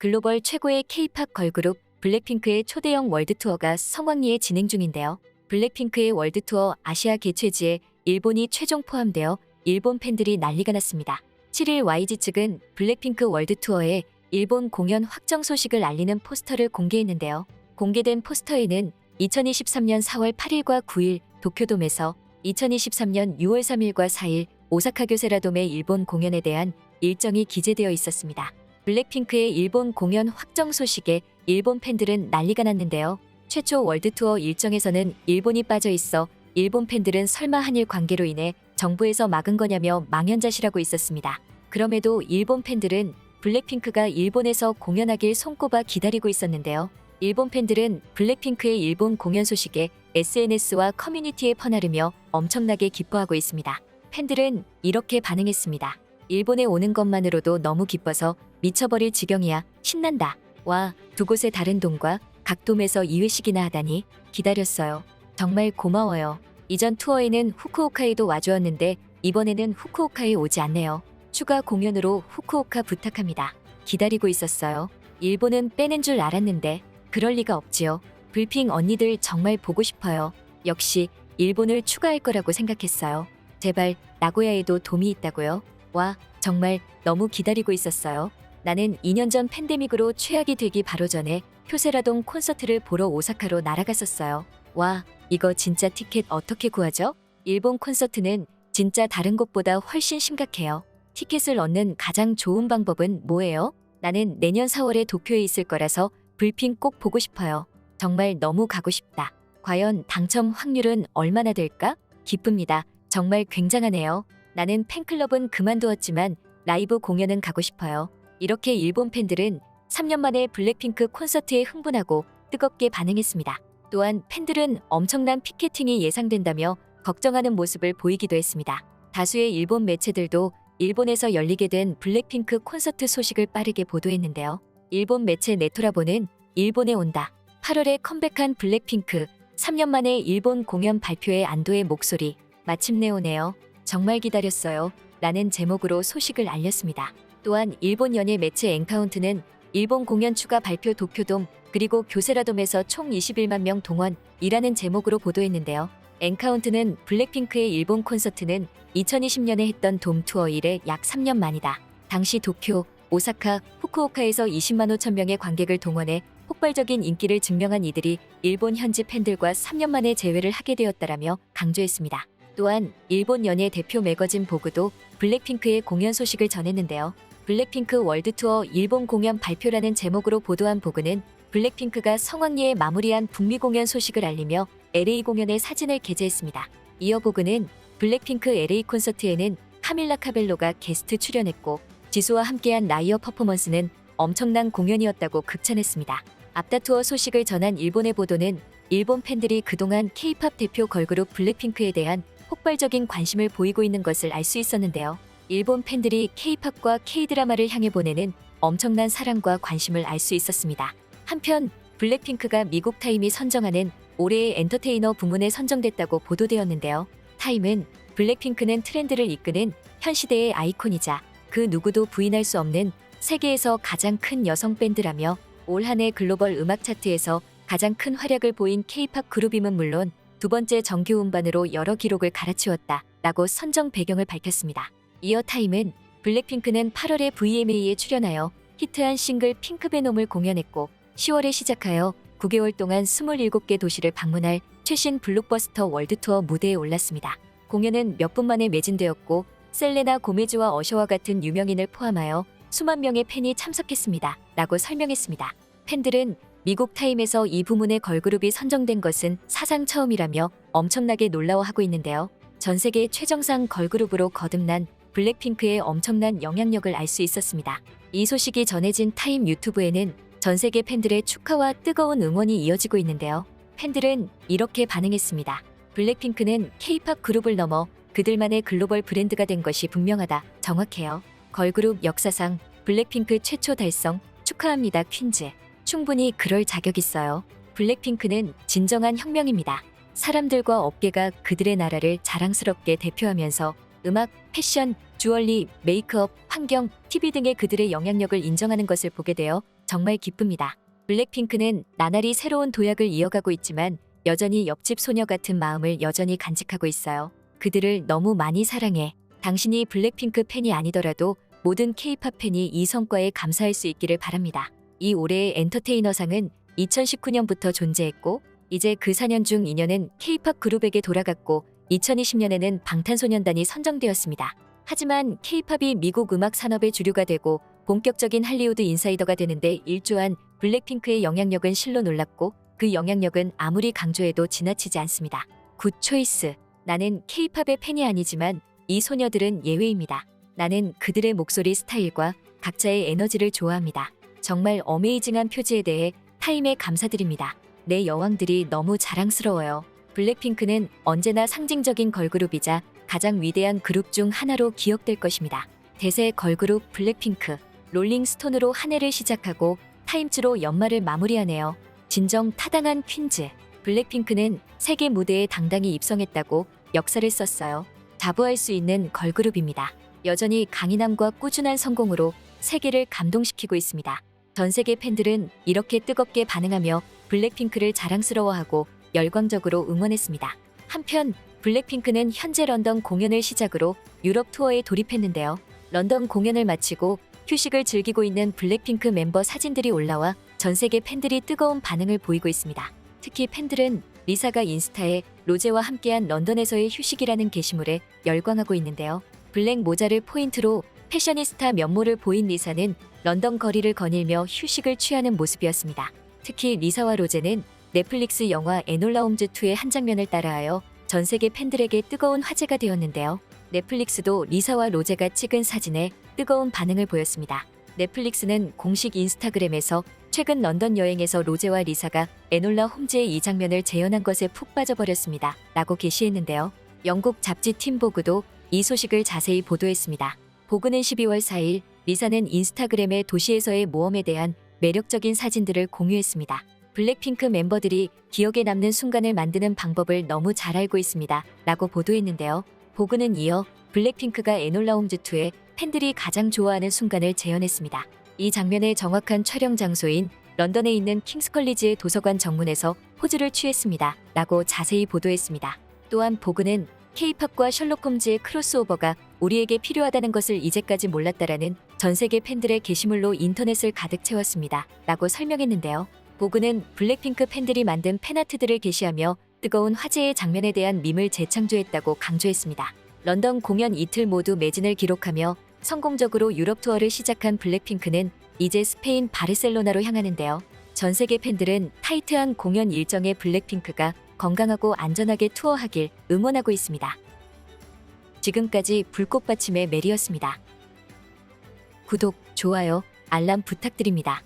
글로벌 최고의 K-팝 걸그룹 블랙핑크의 초대형 월드투어가 성황리에 진행 중인데요. 블랙핑크의 월드투어 아시아 개최지에 일본이 최종 포함되어 일본 팬들이 난리가 났습니다. 7일 YG 측은 블랙핑크 월드투어의 일본 공연 확정 소식을 알리는 포스터를 공개했는데요. 공개된 포스터에는 2023년 4월 8일과 9일 도쿄돔에서 2023년 6월 3일과 4일 오사카 교세라돔의 일본 공연에 대한 일정이 기재되어 있었습니다. 블랙핑크의 일본 공연 확정 소식에 일본 팬들은 난리가 났는데요. 최초 월드투어 일정에서는 일본이 빠져 있어 일본 팬들은 설마 한일 관계로 인해 정부에서 막은 거냐며 망연자실하고 있었습니다. 그럼에도 일본 팬들은 블랙핑크가 일본에서 공연하길 손꼽아 기다리고 있었는데요. 일본 팬들은 블랙핑크의 일본 공연 소식에 SNS와 커뮤니티에 퍼나르며 엄청나게 기뻐하고 있습니다. 팬들은 이렇게 반응했습니다. 일본에 오는 것만으로도 너무 기뻐서 미쳐버릴 지경이야. 신난다. 와, 두 곳의 다른 돔과 각 돔에서 2회씩이나 하다니 기다렸어요. 정말 고마워요. 이전 투어에는 후쿠오카에도 와주었는데 이번에는 후쿠오카에 오지 않네요. 추가 공연으로 후쿠오카 부탁합니다. 기다리고 있었어요. 일본은 빼는 줄 알았는데 그럴 리가 없지요. 불핑 언니들 정말 보고 싶어요. 역시 일본을 추가할 거라고 생각했어요. 제발 나고야에도 돔이 있다고요? 와, 정말 너무 기다리고 있었어요. 나는 2년 전 팬데믹으로 최악이 되기 바로 전에 교세라돔 콘서트를 보러 오사카로 날아갔었어요. 와, 이거 진짜 티켓 어떻게 구하죠? 일본 콘서트는 진짜 다른 곳보다 훨씬 심각해요. 티켓을 얻는 가장 좋은 방법은 뭐예요? 나는 내년 4월에 도쿄에 있을 거라서 불핑 꼭 보고 싶어요. 정말 너무 가고 싶다. 과연 당첨 확률은 얼마나 될까? 기쁩니다. 정말 굉장하네요. 나는 팬클럽은 그만두었지만 라이브 공연은 가고 싶어요. 이렇게 일본 팬들은 3년 만에 블랙핑크 콘서트에 흥분하고 뜨겁게 반응했습니다. 또한 팬들은 엄청난 피케팅이 예상된다며 걱정하는 모습을 보이기도 했습니다. 다수의 일본 매체들도 일본에서 열리게 된 블랙핑크 콘서트 소식을 빠르게 보도했는데요. 일본 매체 네토라보는 일본에 온다. 8월에 컴백한 블랙핑크 3년 만에 일본 공연 발표에 안도의 목소리. 마침내 오네요. 정말 기다렸어요. 라는 제목으로 소식을 알렸습니다. 또한 일본 연예 매체 엔카운트는 일본 공연 추가 발표 도쿄돔 그리고 교세라돔에서 총 21만 명 동원이라는 제목으로 보도했는데요. 엔카운트는 블랙핑크의 일본 콘서트는 2020년에 했던 돔 투어 이래 약 3년 만이다. 당시 도쿄, 오사카, 후쿠오카에서 20만 5천 명의 관객을 동원해 폭발적인 인기를 증명한 이들이 일본 현지 팬들과 3년 만에 재회를 하게 되었다라며 강조했습니다. 또한 일본 연예 대표 매거진 보그도 블랙핑크의 공연 소식을 전했는데요. 블랙핑크 월드투어 일본 공연 발표라는 제목으로 보도한 보그는 블랙핑크가 성황리에 마무리한 북미 공연 소식을 알리며 LA 공연의 사진을 게재했습니다. 이어 보그는 블랙핑크 LA 콘서트에는 카밀라 카벨로가 게스트 출연했고 지수와 함께한 라이어 퍼포먼스는 엄청난 공연이었다고 극찬했습니다. 앞다 투어 소식을 전한 일본의 보도는 일본 팬들이 그동안 K-팝 대표 걸그룹 블랙핑크에 대한 폭발적인 관심을 보이고 있는 것을 알 수 있었는데요. 일본 팬들이 K-팝과 K-드라마를 향해 보내는 엄청난 사랑과 관심을 알 수 있었습니다. 한편 블랙핑크가 미국 타임이 선정하는 올해의 엔터테이너 부문에 선정됐다고 보도되었는데요. 타임은 블랙핑크는 트렌드를 이끄는 현 시대의 아이콘이자 그 누구도 부인할 수 없는 세계에서 가장 큰 여성 밴드라며 올 한 해 글로벌 음악 차트에서 가장 큰 활약을 보인 K-팝 그룹임은 물론 두 번째 정규 음반으로 여러 기록을 갈아치웠다 라고 선정 배경을 밝혔습니다. 이어 타임은 블랙핑크는 8월에 VMA에 출연하여 히트한 싱글 핑크베놈을 공연했고 10월에 시작하여 9개월 동안 27개 도시를 방문할 최신 블록버스터 월드투어 무대에 올랐습니다. 공연은 몇 분 만에 매진되었고 셀레나 고메즈와 어셔와 같은 유명인을 포함하여 수만 명의 팬이 참석했습니다. 라고 설명했습니다. 팬들은 미국 타임에서 이 부문의 걸그룹이 선정된 것은 사상 처음이라며 엄청나게 놀라워하고 있는데요. 전 세계 최정상 걸그룹으로 거듭난 블랙핑크의 엄청난 영향력을 알 수 있었습니다. 이 소식이 전해진 타임 유튜브에는 전 세계 팬들의 축하와 뜨거운 응원이 이어지고 있는데요. 팬들은 이렇게 반응했습니다. 블랙핑크는 K-팝 그룹을 넘어 그들만의 글로벌 브랜드가 된 것이 분명하다. 정확해요. 걸그룹 역사상 블랙핑크 최초 달성 축하합니다 퀸즈. 충분히 그럴 자격 있어요. 블랙핑크는 진정한 혁명입니다. 사람들과 업계가 그들의 나라를 자랑스럽게 대표하면서 음악, 패션, 주얼리, 메이크업, 환경, TV 등의 그들의 영향력을 인정하는 것을 보게 되어 정말 기쁩니다. 블랙핑크는 나날이 새로운 도약을 이어가고 있지만 여전히 옆집 소녀 같은 마음을 여전히 간직하고 있어요. 그들을 너무 많이 사랑해. 당신이 블랙핑크 팬이 아니더라도 모든 K-팝 팬이 이 성과에 감사할 수 있기를 바랍니다. 이 올해의 엔터테이너상은 2019년부터 존재했고 이제 그 4년 중 2년은 K-팝 그룹에게 돌아갔고 2020년에는 방탄소년단이 선정되었습니다. 하지만 K-팝이 미국 음악 산업의 주류가 되고 본격적인 할리우드 인사이더가 되는데 일조한 블랙핑크의 영향력은 실로 놀랍고 그 영향력은 아무리 강조해도 지나치지 않습니다. 굿 초이스. 나는 K-팝의 팬이 아니지만 이 소녀들은 예외입니다. 나는 그들의 목소리 스타일과 각자의 에너지를 좋아합니다. 정말 어메이징한 표지에 대해 타임에 감사드립니다. 내 여왕들이 너무 자랑스러워요. 블랙핑크는 언제나 상징적인 걸그룹이자 가장 위대한 그룹 중 하나로 기억될 것입니다. 대세 걸그룹 블랙핑크. 롤링스톤으로 한 해를 시작하고 타임즈로 연말을 마무리하네요. 진정 타당한 퀸즈. 블랙핑크는 세계 무대에 당당히 입성했다고 역사를 썼어요. 자부할 수 있는 걸그룹입니다. 여전히 강인함과 꾸준한 성공으로 세계를 감동시키고 있습니다. 전 세계 팬들은 이렇게 뜨겁게 반응하며 블랙핑크를 자랑스러워하고 열광적으로 응원했습니다. 한편 블랙핑크는 현재 런던 공연을 시작으로 유럽 투어에 돌입했는데요. 런던 공연을 마치고 휴식을 즐기고 있는 블랙핑크 멤버 사진들이 올라와 전 세계 팬들이 뜨거운 반응을 보이고 있습니다. 특히 팬들은 리사가 인스타에 로제와 함께한 런던에서의 휴식이라는 게시물에 열광하고 있는데요. 블랙 모자를 포인트로 패셔니스타 면모를 보인 리사는 런던 거리를 거닐며 휴식을 취하는 모습이었습니다. 특히 리사와 로제는 넷플릭스 영화 에놀라 홈즈 2의 한 장면을 따라하여 전 세계 팬들에게 뜨거운 화제가 되었는데요. 넷플릭스도 리사와 로제가 찍은 사진에 뜨거운 반응을 보였습니다. 넷플릭스는 공식 인스타그램에서 최근 런던 여행에서 로제와 리사가 에놀라 홈즈의 이 장면을 재현한 것에 푹 빠져버렸습니다. 라고 게시했는데요. 영국 잡지 팀보그도 이 소식을 자세히 보도했습니다. 보그는 12월 4일 리사는 인스타그램에 도시에서의 모험에 대한 매력적인 사진들을 공유했습니다. 블랙핑크 멤버들이 기억에 남는 순간을 만드는 방법을 너무 잘 알고 있습니다. 라고 보도했는데요. 보그는 이어 블랙핑크가 에놀라 홈즈 2에 팬들이 가장 좋아하는 순간을 재현했습니다. 이 장면의 정확한 촬영 장소인 런던에 있는 킹스컬리지의 도서관 정문에서 포즈를 취했습니다. 라고 자세히 보도했습니다. 또한 보그는 K-팝과 셜록 홈즈의 크로스오버가 우리에게 필요하다는 것을 이제까지 몰랐다라는 전 세계 팬들의 게시물로 인터넷을 가득 채웠습니다. 라고 설명했는데요. 보그는 블랙핑크 팬들이 만든 팬아트들을 게시하며 뜨거운 화제의 장면에 대한 밈을 재창조했다고 강조했습니다. 런던 공연 이틀 모두 매진을 기록하며 성공적으로 유럽 투어를 시작한 블랙핑크는 이제 스페인 바르셀로나로 향하는데요. 전 세계 팬들은 타이트한 공연 일정에 블랙핑크가 건강하고 안전하게 투어하길 응원하고 있습니다. 지금까지 불꽃받침의 메리였습니다. 구독, 좋아요, 알람 부탁드립니다.